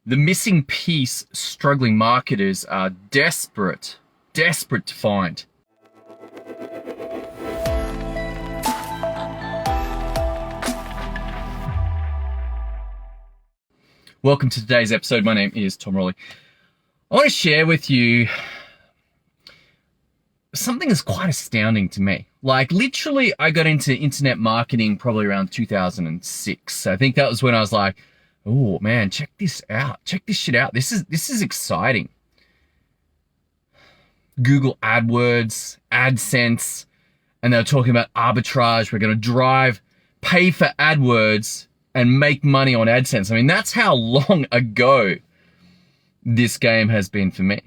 The missing piece struggling marketers are desperate to find. Welcome to today's episode. My name is Tom Rolley. I want to share with you something that's quite astounding to me. Like literally, I got into internet marketing probably around 2006. I think that was when I was like, oh man, check this out. Check this shit out. This is exciting. Google AdWords, AdSense, and they're talking about arbitrage. We're going to pay for AdWords and make money on AdSense. I mean, that's how long ago this game has been for me.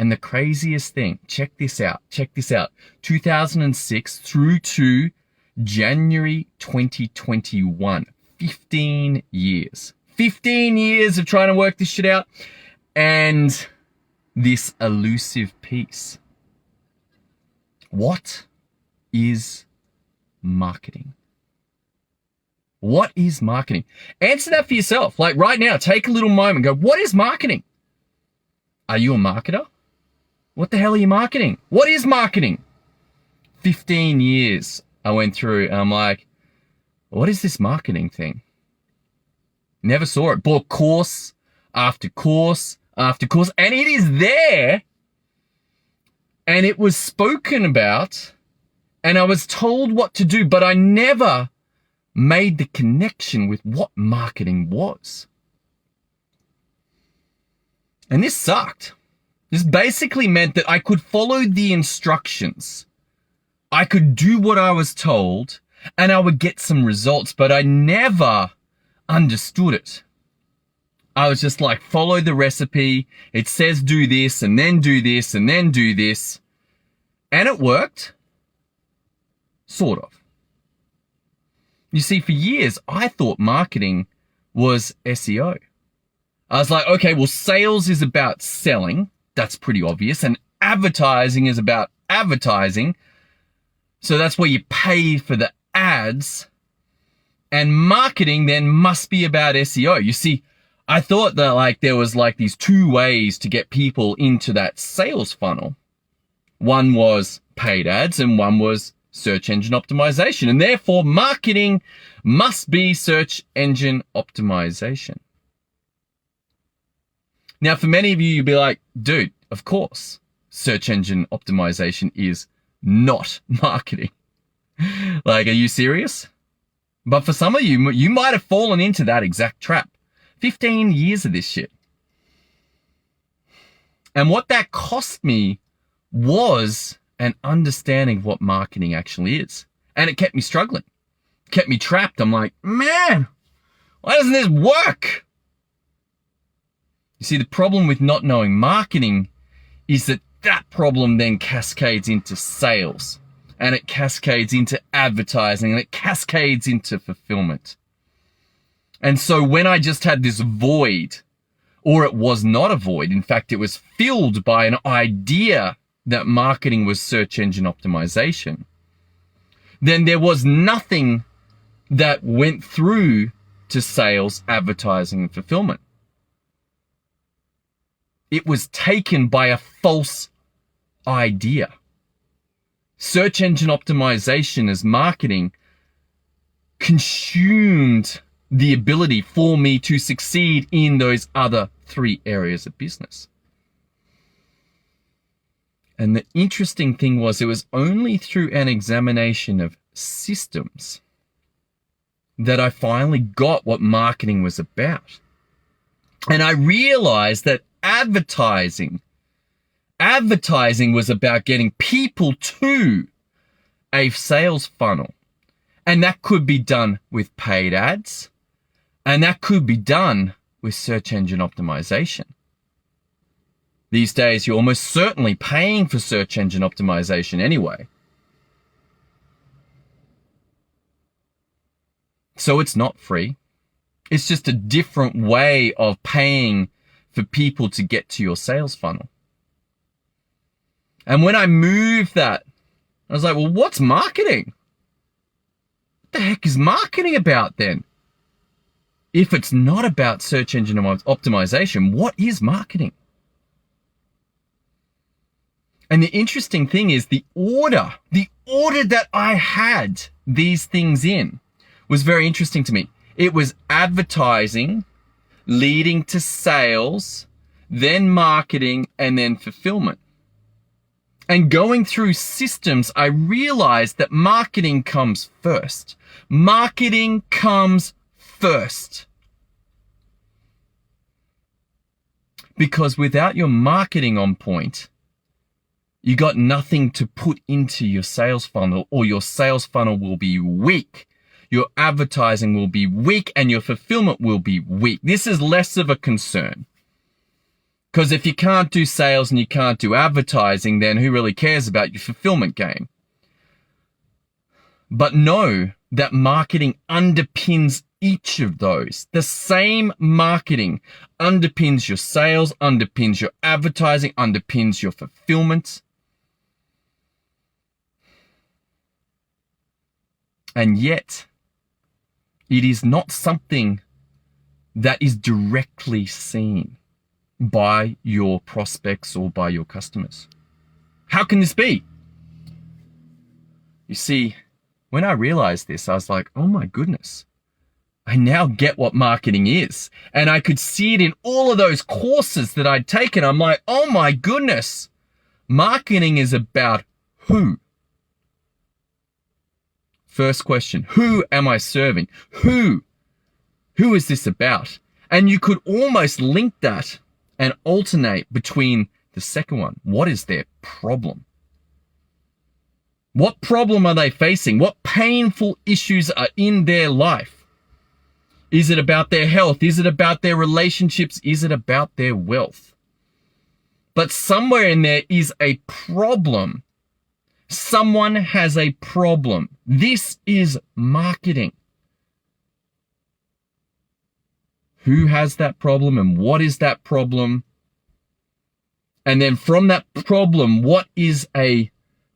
And the craziest thing, check this out. 2006 through to January 2021. 15 years. 15 years of trying to work this shit out. And this elusive piece. What is marketing? What is marketing? Answer that for yourself. Like right now, take a little moment. Go, what is marketing? Are you a marketer? What the hell are you marketing? What is marketing? 15 years I went through and I'm like, what is this marketing thing? Never saw it. Bought course after course after course. And it is there. And it was spoken about. And I was told what to do. But I never made the connection with what marketing was. And this sucked. This basically meant that I could follow the instructions. I could do what I was told. And I would get some results, but I never understood it. I was just like, follow the recipe. It says do this and then do this and then do this. And it worked. Sort of. You see, for years, I thought marketing was SEO. I was like, okay, well, sales is about selling. That's pretty obvious. And advertising is about advertising. So that's where you pay for the ads, and marketing then must be about SEO. You see, I thought that like there was like these two ways to get people into that sales funnel. One was paid ads and one was search engine optimization. And therefore marketing must be search engine optimization. Now, for many of you, you'll be like, dude, of course, search engine optimization is not marketing. Like, are you serious? But for some of you, you might have fallen into that exact trap. 15 years of this shit. And what that cost me was an understanding of what marketing actually is. And it kept me struggling. Kept me trapped. I'm like, man, why doesn't this work? You see, the problem with not knowing marketing is that problem then cascades into sales. And it cascades into advertising, and it cascades into fulfillment. And so when I just had this void, or it was not a void, in fact, it was filled by an idea that marketing was search engine optimization, then there was nothing that went through to sales, advertising, and fulfillment. It was taken by a false idea. Search engine optimization as marketing consumed the ability for me to succeed in those other three areas of business. And the interesting thing was, it was only through an examination of systems that I finally got what marketing was about. And I realized that advertising was about getting people to a sales funnel. And that could be done with paid ads. And that could be done with search engine optimization. These days, you're almost certainly paying for search engine optimization anyway. So it's not free. It's just a different way of paying for people to get to your sales funnel. And when I moved that, I was like, well, what's marketing? What the heck is marketing about then? if it's not about search engine optimization, what is marketing? And the interesting thing is the order that I had these things in was very interesting to me. It was advertising, leading to sales, then marketing, and then fulfillment. And going through systems, I realized that marketing comes first. Marketing comes first. Because without your marketing on point, you got nothing to put into your sales funnel, or your sales funnel will be weak. Your advertising will be weak and your fulfillment will be weak. This is less of a concern. Because if you can't do sales and you can't do advertising, then who really cares about your fulfillment game? But know that marketing underpins each of those. The same marketing underpins your sales, underpins your advertising, underpins your fulfillment. And yet, it is not something that is directly seen by your prospects or by your customers. How can this be? You see, when I realized this, I was like, oh my goodness, I now get what marketing is. And I could see it in all of those courses that I'd taken. I'm like, oh my goodness, marketing is about who? First question, who am I serving? Who is this about? And you could almost link that and alternate between the second one. What is their problem? What problem are they facing? What painful issues are in their life? Is it about their health? Is it about their relationships? Is it about their wealth? But somewhere in there is a problem. Someone has a problem. This is marketing. Who has that problem and what is that problem? And then from that problem, what is a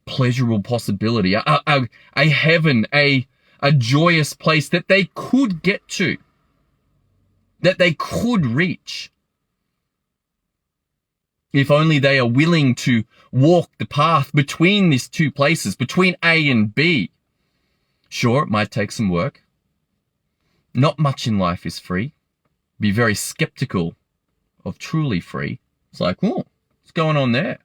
pleasurable possibility, a heaven, a joyous place that they could get to, that they could reach, if only they are willing to walk the path between these two places, between A and B. Sure, it might take some work. Not much in life is free. Be very skeptical of truly free. It's like, oh, what's going on there?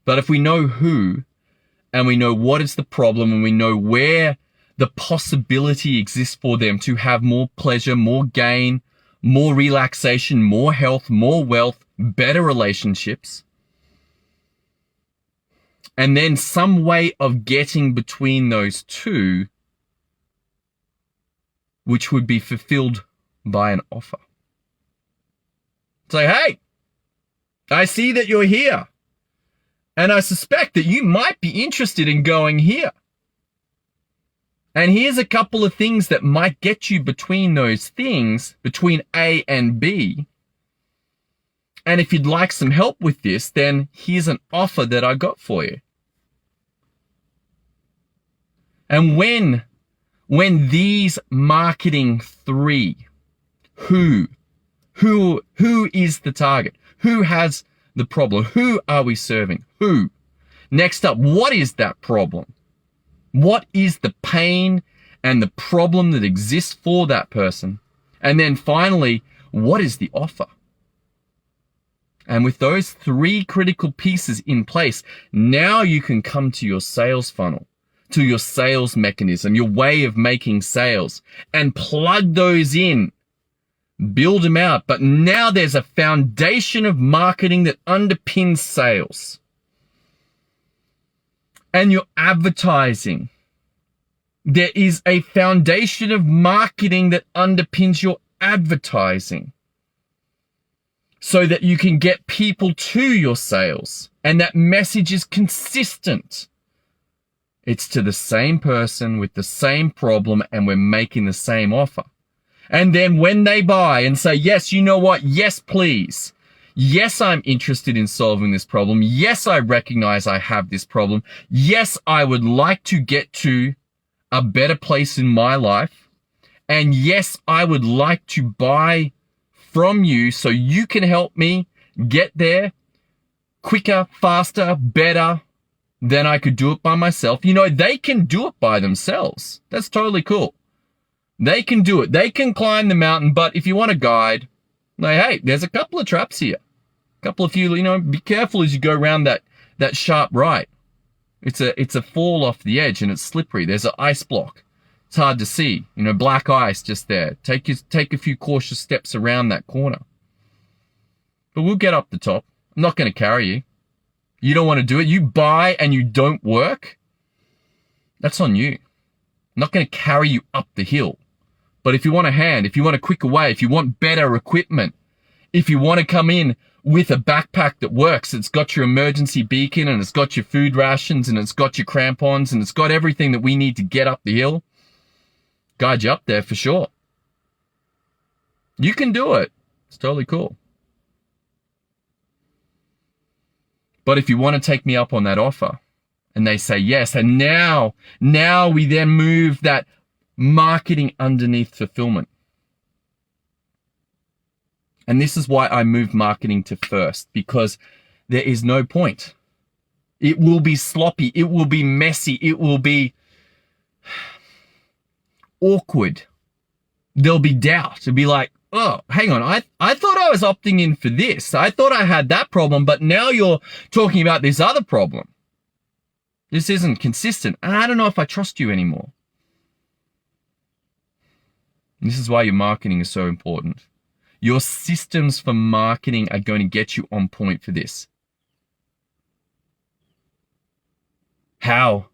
But if we know who, and we know what is the problem, and we know where the possibility exists for them to have more pleasure, more gain, more relaxation, more health, more wealth, better relationships, and then some way of getting between those two, which would be fulfilled by an offer. Say, hey, I see that you're here. And I suspect that you might be interested in going here. And here's a couple of things that might get you between those things, between A and B. And if you'd like some help with this, then here's an offer that I got for you. And when these marketing three, who is the target? Who has the problem? Who are we serving? Who? Next up, what is that problem? What is the pain and the problem that exists for that person? And then finally, what is the offer? And with those three critical pieces in place, now you can come to your sales funnel, to your sales mechanism, your way of making sales, and plug those in. Build them out. But now there's a foundation of marketing that underpins sales. And your advertising. There is a foundation of marketing that underpins your advertising. So that you can get people to your sales. And that message is consistent. It's to the same person with the same problem, and we're making the same offer. And then when they buy and say, yes, you know what? Yes, please. Yes, I'm interested in solving this problem. Yes, I recognize I have this problem. Yes, I would like to get to a better place in my life. And yes, I would like to buy from you so you can help me get there quicker, faster, better than I could do it by myself. You know, they can do it by themselves. That's totally cool. They can do it. They can climb the mountain, but if you want a guide, like, hey, there's a couple of traps here. A couple of you know, be careful as you go around that sharp right. It's a fall off the edge and it's slippery. There's an ice block. It's hard to see. You know, black ice just there. Take a few cautious steps around that corner. But we'll get up the top. I'm not going to carry you. You don't want to do it. You buy and you don't work. That's on you. I'm not going to carry you up the hill. But if you want a hand, if you want a quicker way, if you want better equipment, if you want to come in with a backpack that works, it's got your emergency beacon and it's got your food rations and it's got your crampons and it's got everything that we need to get up the hill, guide you up there for sure. You can do it. It's totally cool. But if you want to take me up on that offer and they say yes, and now we then move that marketing underneath fulfillment. And this is why I moved marketing to first, because there is no point. It will be sloppy. It will be messy. It will be awkward. There'll be doubt. It'll be like, oh, hang on. I thought I was opting in for this. I thought I had that problem, but now you're talking about this other problem. This isn't consistent. And I don't know if I trust you anymore. And this is why your marketing is so important. Your systems for marketing are going to get you on point for this. How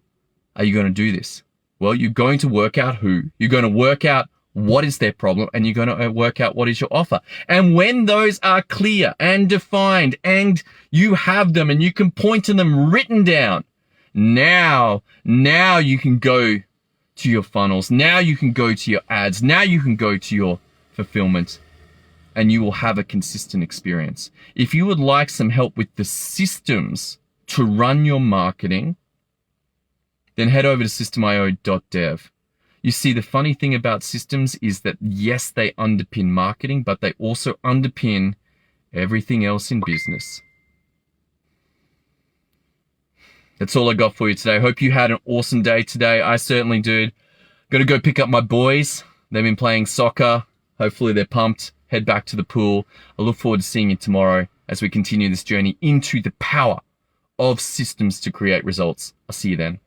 are you going to do this? Well, you're going to work out who. You're going to work out what is their problem, and you're going to work out what is your offer. And when those are clear and defined and you have them and you can point to them written down, now you can go to your funnels. Now you can go to your ads. Now you can go to your fulfillment, and you will have a consistent experience. If you would like some help with the systems to run your marketing, then head over to systemio.dev. You see, the funny thing about systems is that yes, they underpin marketing, but they also underpin everything else in business. That's all I got for you today. I hope you had an awesome day today. I certainly did. Got to go pick up my boys. They've been playing soccer. Hopefully they're pumped. Head back to the pool. I look forward to seeing you tomorrow as we continue this journey into the power of systems to create results. I'll see you then.